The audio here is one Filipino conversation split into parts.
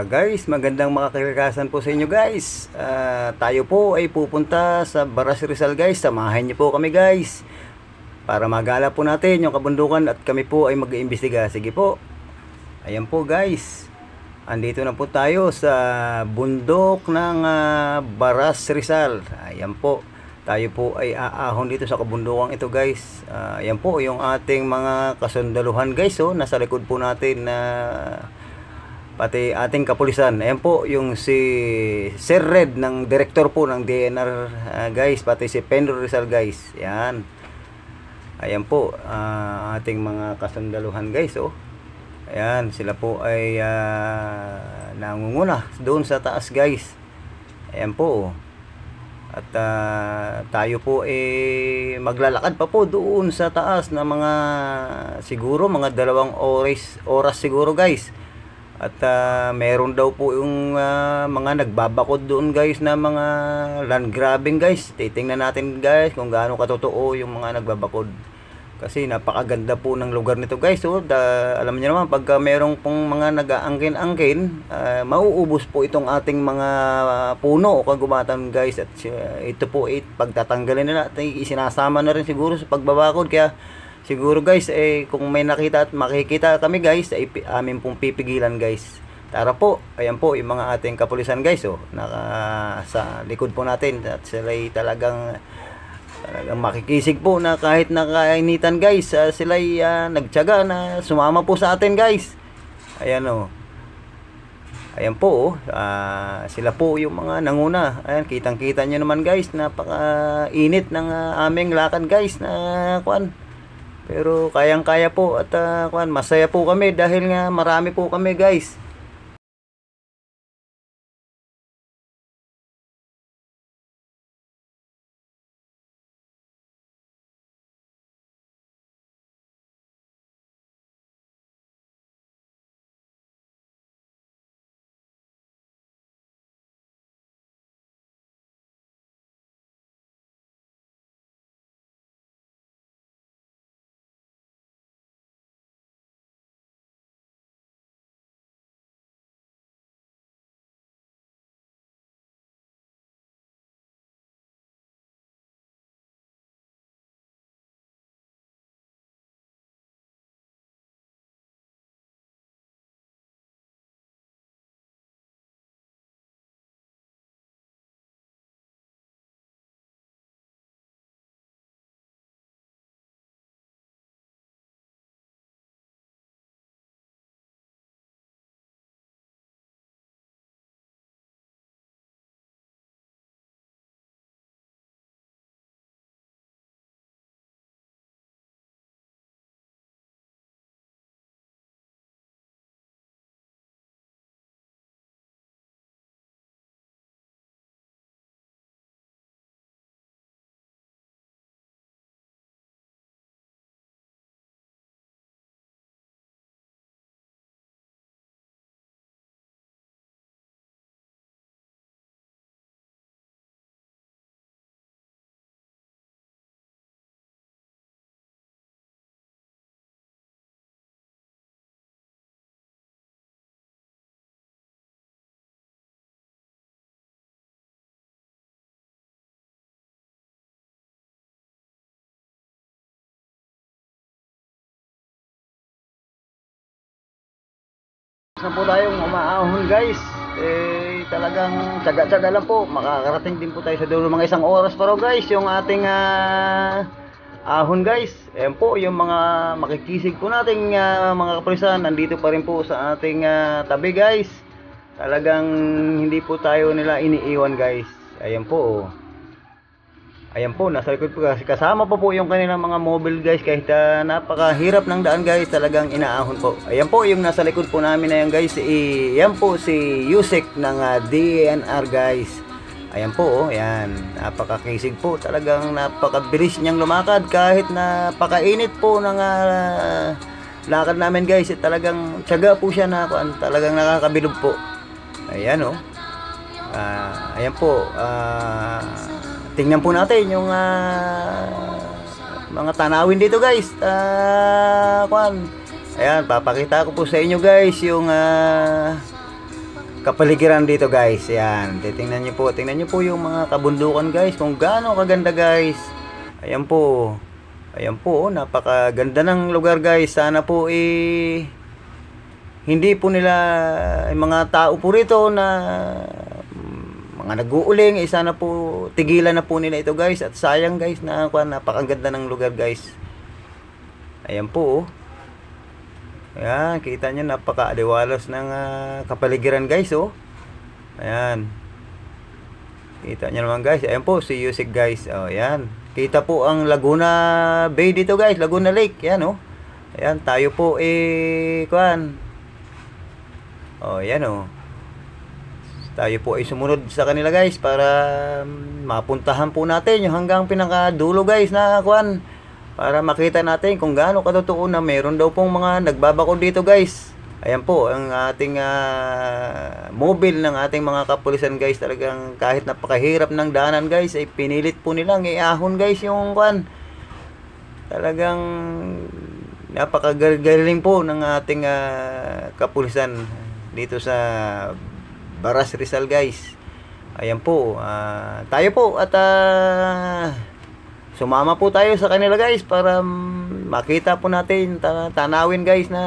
Guys, magandang makakalikasan po sa inyo guys. Tayo po ay pupunta sa Baras Rizal guys. Samahan niyo po kami guys. Para magala po natin yung kabundukan at kami po ay mag-iimbestiga. Sige po. Ayan po guys. Andito na po tayo sa bundok ng Baras Rizal. Ayan po. Tayo po ay aahon dito sa kabundukan ito guys. Ayan po yung ating mga kasundaluhan guys. Oh, nasa likod po natin na pati ating kapulisan. Ayan po yung si Sir Red ng director po ng DNR guys, pati si Penro Rizal guys. Yan. Ayan po ating mga kasundaluhan guys. Oh. Ayan, sila po ay nangunguna doon sa taas guys. Ayan po. At tayo po maglalakad pa po doon sa taas na mga siguro mga 2 oras siguro guys. At meron daw po yung mga nagbabakod doon guys na mga land grabbing guys. Titingnan natin guys kung gaano katotoo yung mga nagbabakod. Kasi napakaganda po ng lugar nito guys. So, alam niyo naman pagka merong pong mga nag-aangkin-angkin, mauubos po itong ating mga puno o kagubatan guys. At ito po pagtatanggalin nila at isinasama na rin siguro sa pagbabakod. Kaya siguro guys, kung may nakita at makikita kami guys, ay amin pong pipigilan guys. Tara po, ayan po yung mga ating kapulisan guys. Oh, sa likod po natin. At sila ay talagang makikisig po na kahit nakainitan guys. Sila ay nagtiyaga na sumama po sa atin guys. Ayan o. Ayan po, sila po yung mga nanguna. Ayan, kitang-kita nyo naman guys, napaka-init ng aming lakad guys na kwan. Pero kayang-kaya po at masaya po kami dahil nga marami po kami guys. Na po tayong umaahon guys. Talagang tsaga-tsaga lang po. Makakarating din po tayo sa dulo mga 1 oras pa raw guys yung ating ahon guys. Ayan po yung mga makikisig po nating mga kapulisan. Nandito pa rin po sa ating tabi guys. Talagang hindi po tayo nila iniiwan guys. Ayan po oh. Ayan po, nasa likod po kasi kasama pa po yung kanilang mga mobile guys. Kahit napakahirap ng daan guys, talagang inaahon po. Ayan po yung nasa likod po namin na yan guys. Ayan po si Yusek ng DNR guys. Ayan po, ayan. Napakakisig po. Talagang napakabilis niyang lumakad. Kahit napakainit po ng lakad namin guys. Talagang tiyaga po siya na talagang nakakabilog po. Ayan o. Ayan po. Tingnan po natin yung mga tanawin dito guys. Ayan, papakita ko po sa inyo guys yung kapaligiran dito guys. Ayan, tingnan nyo po yung mga kabundukan guys, kung gaano kaganda guys. Ayan po, napakaganda ng lugar guys. Sana po hindi po nila yung mga tao po rito na mga nag-uuling, sana po tigilan na po nila ito guys. At sayang guys na napakaganda ng lugar guys. Ayan po. Ayan, kita nyo napaka-aliwalas ng kapaligiran guys. Ayan, kita nyo naman guys. Ayan po si Yusik guys. Ayan, kita po ang Laguna Bay dito guys, Laguna Lake. Ayan ayan, tayo po ayan tayo po ay sumunod sa kanila guys para mapuntahan po natin yung hanggang pinakadulo guys na para makita natin kung gaano katotoo na meron daw pong mga nagbabako dito guys. Ayan po ang ating mobile ng ating mga kapulisan guys. Talagang kahit napakahirap ng daanan guys ay pinilit po nilang iahon guys yung talagang napakagaling po ng ating kapulisan dito sa Baras Rizal guys. Ayan po, tayo po at sumama po tayo sa kanila guys para makita po natin, tanawin guys na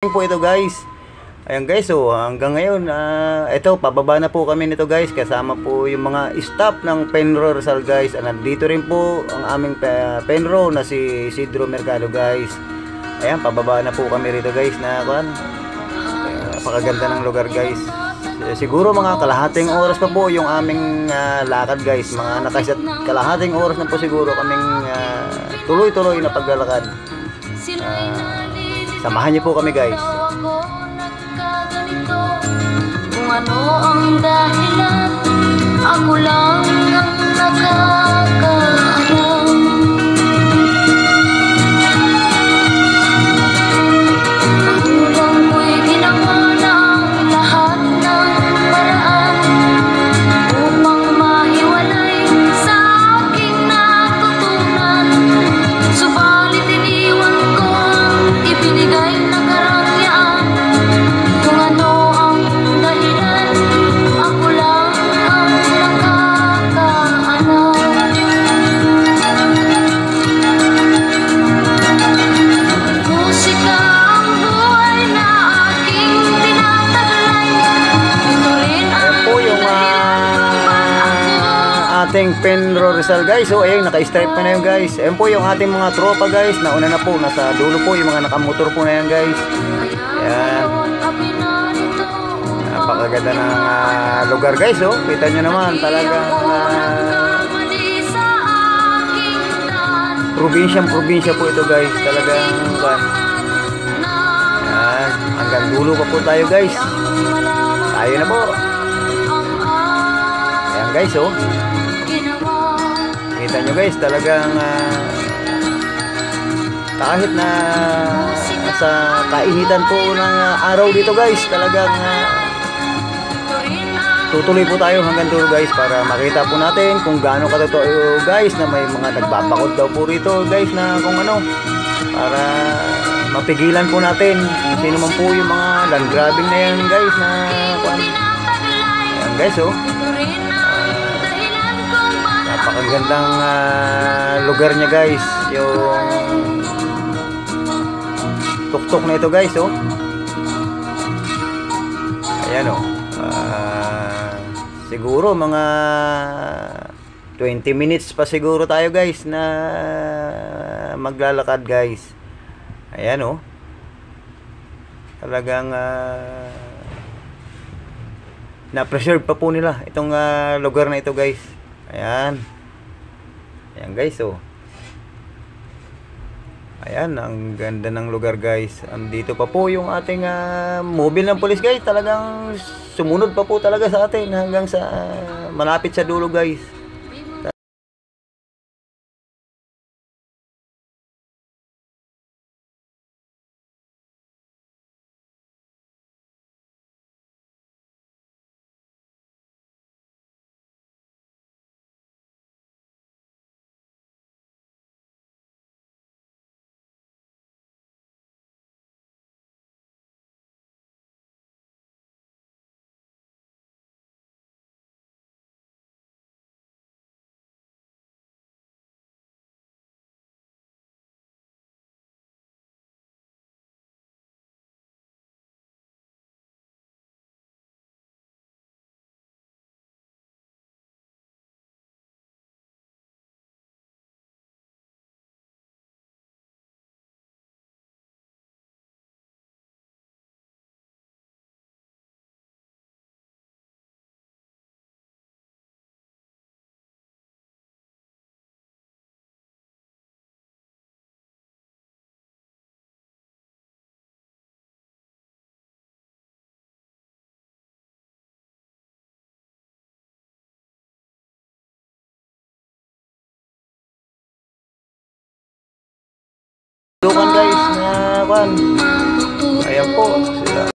po ito guys. Ayan guys, hanggang ngayon ito pababa na po kami nito guys, kasama po yung mga staff ng Penro Rizal guys. Nandito rin po ang aming Penro na si Isidro Mercado guys. Ayan, pababa na po kami rito guys na napakaganda ng lugar guys. Siguro mga kalahating oras pa po yung aming lakad guys. Mga kalahating oras na po siguro kaming tuloy-tuloy na paglalakad. Samahan niyo po kami guys. Kung ano ang dahilan, ako lang ang nakakaalam. Magulang ko'y ginawa ng lahat ng paraan upang mahiwalay sa aking natutunan. Subalit iniwan ko ang ibinigay Open Road Rizal guys. So ayun, naka-stripe pa na yun guys. Ayun po yung ating mga tropa guys. Nauna na po, nasa dulo po yung mga nakamotor po na yan guys. Ayan. Napakaganda ng lugar guys. Oh. Kita nyo naman talagang probinsya po ito guys. Talagang ayan. Hanggang dulo pa po tayo guys. Tayo na po. Ayan guys oh. Kita nyo guys, talagang kahit na sa kainitan po ng araw dito guys, talagang tutuloy po tayo hanggang dulo guys para makita po natin kung gaano katotoo guys na may mga nagbabakod daw po rito guys na kung ano, para mapigilan po natin kung sino man po yung mga land grabbing na yan guys na ayan guys oh. Napakagandang lugar niya guys, yung tuktok na ito guys oh. Ayan oh. Siguro mga 20 minutes pa siguro tayo guys na maglalakad guys. Ayan oh. Talagang na-preserve pa po nila itong lugar na ito guys. Ayan. Ayan guys oh. Ayan, ang ganda ng lugar guys. Andito pa po yung ating mobile ng police guys. Talagang sumunod pa po talaga sa atin hanggang sa malapit sa dulo guys. Dukan guys na kan. Ayan po.